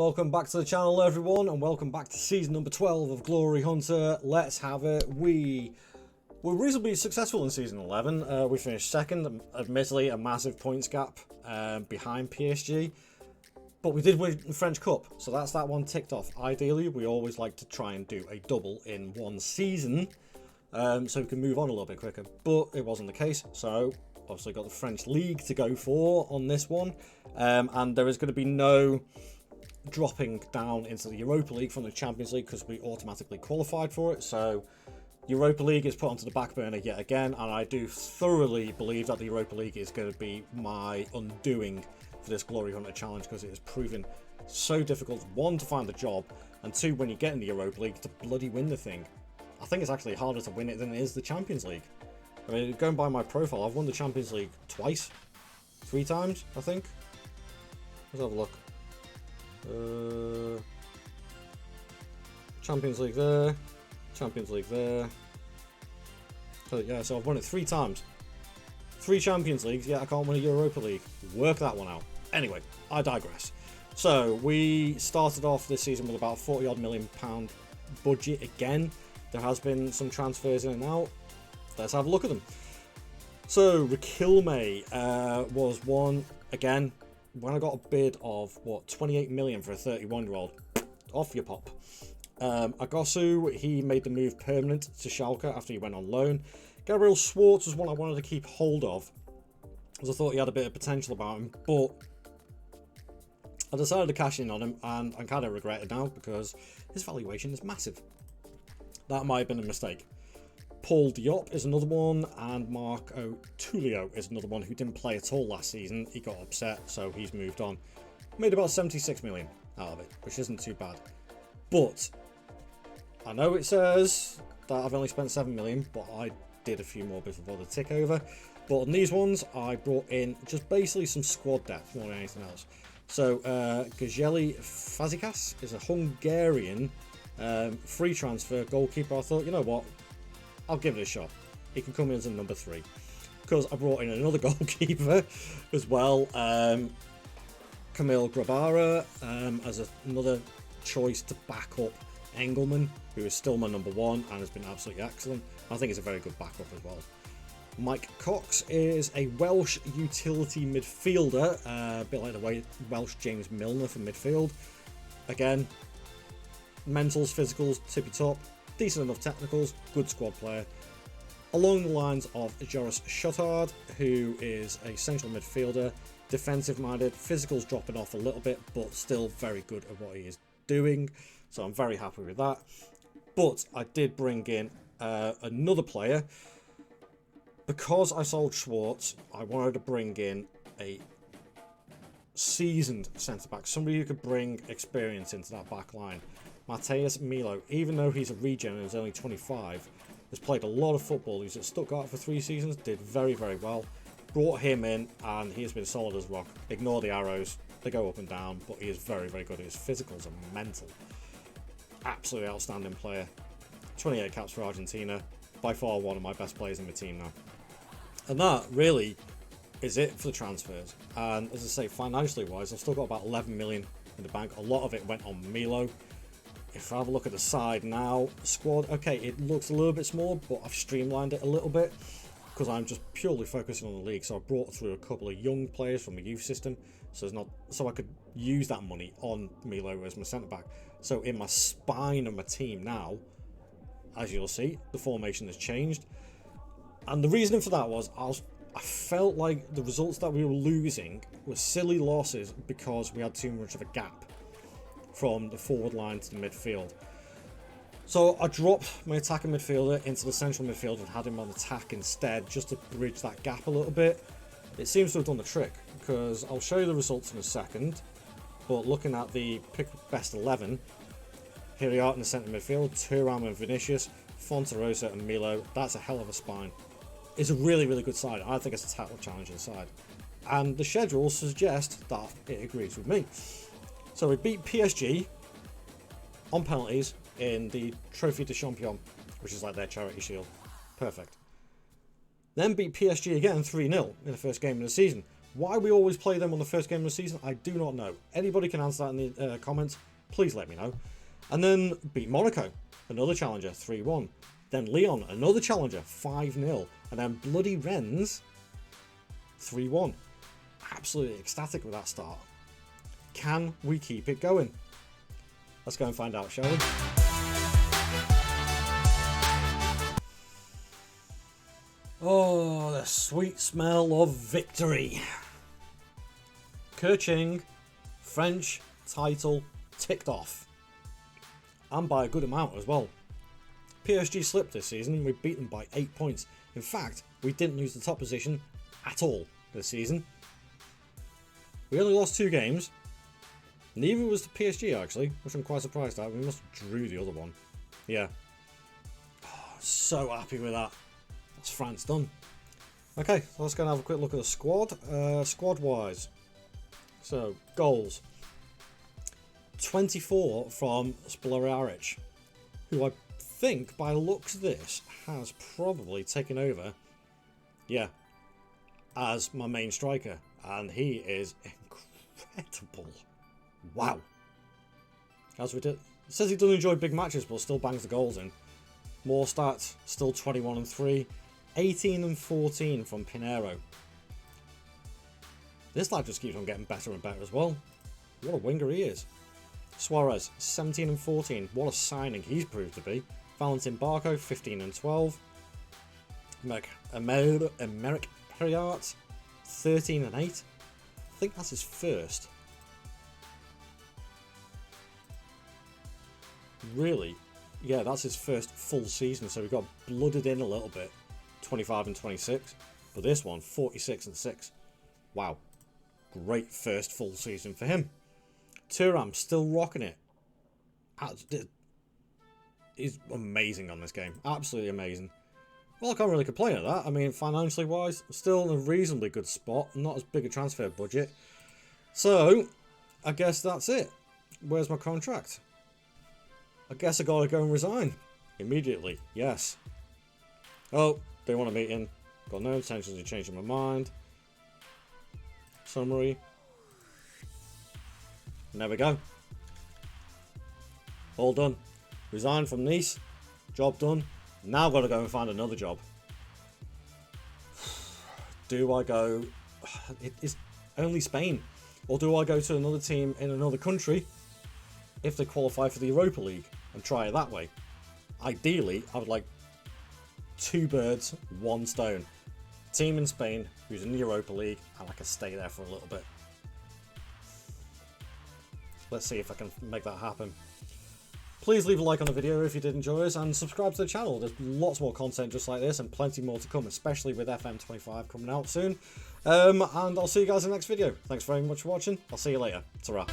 welcome back to the channel, everyone, and welcome back to season number 12 of Glory Hunter. Let's have it. We were reasonably successful in season 11. We finished second, admittedly a massive points gap behind PSG, but we did win the French Cup, so that's that one ticked off. Ideally, we always like to try and do a double in one season, so we can move on a little bit quicker, but it wasn't the case, so obviously got the French League to go for on this one, and there is going to be no dropping down into the Europa League from the Champions League because we automatically qualified for it. So Europa League is put onto the back burner yet again, and I do thoroughly believe that the Europa League is going to be my undoing for this Glory Hunter challenge, because it has proven so difficult, one, to find the job, and two, when you get in the Europa League, to bloody win the thing. I think it's actually harder to win it than it is the Champions League. I mean, going by my profile, I've won the Champions League twice, 3 times, I think. Let's have a look. Champions League there, Champions League there. So yeah, so I've won it 3 times. 3 Champions Leagues, yeah, I can't win a Europa League. Work that one out. Anyway, I digress. So we started off this season with about £40 odd million budget again. There has been some transfers in and out. Let's have a look at them. So Riquelme was one again. When I got a bid of, what, 28 million for a 31-year-old, off your pop. Agosu, he made the move permanent to Schalke after he went on loan. Gabriel Schwartz was one I wanted to keep hold of, because I thought he had a bit of potential about him, but I decided to cash in on him, and I kind of regret it now because his valuation is massive. That might have been a mistake. Paul Diop is another one, and Marco Tullio is another one who didn't play at all last season. He got upset, so he's moved on. Made about 76 million out of it, which isn't too bad. But I know it says that I've only spent 7 million, but I did a few more before the tick over. But on these ones, I brought in just basically some squad depth more than anything else. So Gajeli Fazikas is a Hungarian free transfer goalkeeper. I thought, you know what, I'll give it a shot. He can come in as a number 3. Because I brought in another goalkeeper as well. Kamil Grabara as another choice to back up Engelman, who is still my number 1 and has been absolutely excellent. I think he's a very good backup as well. Mike Cox is a Welsh utility midfielder, a bit like the Welsh James Milner for midfield. Again, mentals, physicals, tippy top. Decent enough technicals, good squad player. Along the lines of Joris Schottard, who is a central midfielder, defensive minded, physicals dropping off a little bit, but still very good at what he is doing. So I'm very happy with that. But I did bring in another player. Because I sold Schwartz, I wanted to bring in a seasoned centre-back, somebody who could bring experience into that back line. Mateus Milo, even though he's a regen and is only 25, has played a lot of football. He's at Stuttgart for 3 seasons, did very, very well. Brought him in, and he has been solid as rock. Ignore the arrows, they go up and down, but he is very, very good. His physicals are mental. Absolutely outstanding player. 28 caps for Argentina. By far one of my best players in the team now. And that really is it for the transfers. And as I say, financially wise, I've still got about 11 million in the bank. A lot of it went on Milo. If I have a look at the side now, squad, okay, it looks a little bit small, but I've streamlined it a little bit because I'm just purely focusing on the league. So I brought through a couple of young players from the youth system, so I could use that money on Milo as my centre back. So in my spine of my team now, as you'll see, the formation has changed, and the reason for that was I felt like the results that we were losing were silly losses because we had too much of a gap from the forward line to the midfield. So I dropped my attacking midfielder into the central midfield and had him on attack instead, just to bridge that gap a little bit. It seems to have done the trick, because I'll show you the results in a second, but looking at the pick best 11, here we are in the centre midfield, Thuram and Vinicius, Fonterosa and Milo. That's a hell of a spine. It's a really, really good side. I think it's a title challenging side. And the schedule suggests that it agrees with me. So we beat PSG on penalties in the Trophy de Champion, which is like their charity shield. Perfect. Then beat PSG again 3-0 in the first game of the season. Why we always play them on the first game of the season, I do not know. Anybody can answer that in the comments. Please let me know. And then beat Monaco, another challenger, 3-1. Then Lyon, another challenger, 5-0. And then bloody Rennes, 3-1. Absolutely ecstatic with that start. Can we keep it going? Let's go and find out, shall we? Oh, the sweet smell of victory. Kerching, French title ticked off. And by a good amount as well. PSG slipped this season, we beat them by 8 points. In fact, we didn't lose the top position at all this season. We only lost 2 games. Neither was to PSG actually, which I'm quite surprised at. We must have drew the other one. Yeah. Oh, so happy with that. That's France done. Okay, so let's go and have a quick look at the squad. Squad wise. So, goals. 24 from Splariaric, who I think, by the looks of this, has probably taken over, yeah, as my main striker. And he is incredible. Wow. As we did. It says he doesn't enjoy big matches, but still bangs the goals in. More stats, still 21-3. 18-14 from Pinheiro. This lad just keeps on getting better and better as well. What a winger he is. Suarez, 17-14. What a signing he's proved to be. Valentin Barco, 15-12. Emerick Periart, 13-8. I think that's his first. Really? Yeah, that's his first full season, so we got blooded in a little bit. 25-26. But this one, 46-6. Wow. Great first full season for him. Thuram still rocking it. He's amazing on this game. Absolutely amazing. Well, I can't really complain at that. I mean, financially wise, still in a reasonably good spot. Not as big a transfer budget. So, I guess that's it. Where's my contract? I guess I gotta go and resign. Immediately, yes. Oh, they want a meeting. Got no intentions of changing my mind. Summary. And there we go. All done. Resigned from Nice. Job done. Now I've got to go and find another job. Do I go... It is only Spain. Or do I go to another team in another country if they qualify for the Europa League and try it that way? Ideally, I would like 2 birds, 1 stone. Team in Spain who's in the Europa League, and I can stay there for a little bit. Let's see if I can make that happen. Please leave a like on the video if you did enjoy this, and subscribe to the channel. There's lots more content just like this and plenty more to come, especially with FM25 coming out soon. And I'll see you guys in the next video. Thanks very much for watching. I'll see you later. Ta-ra.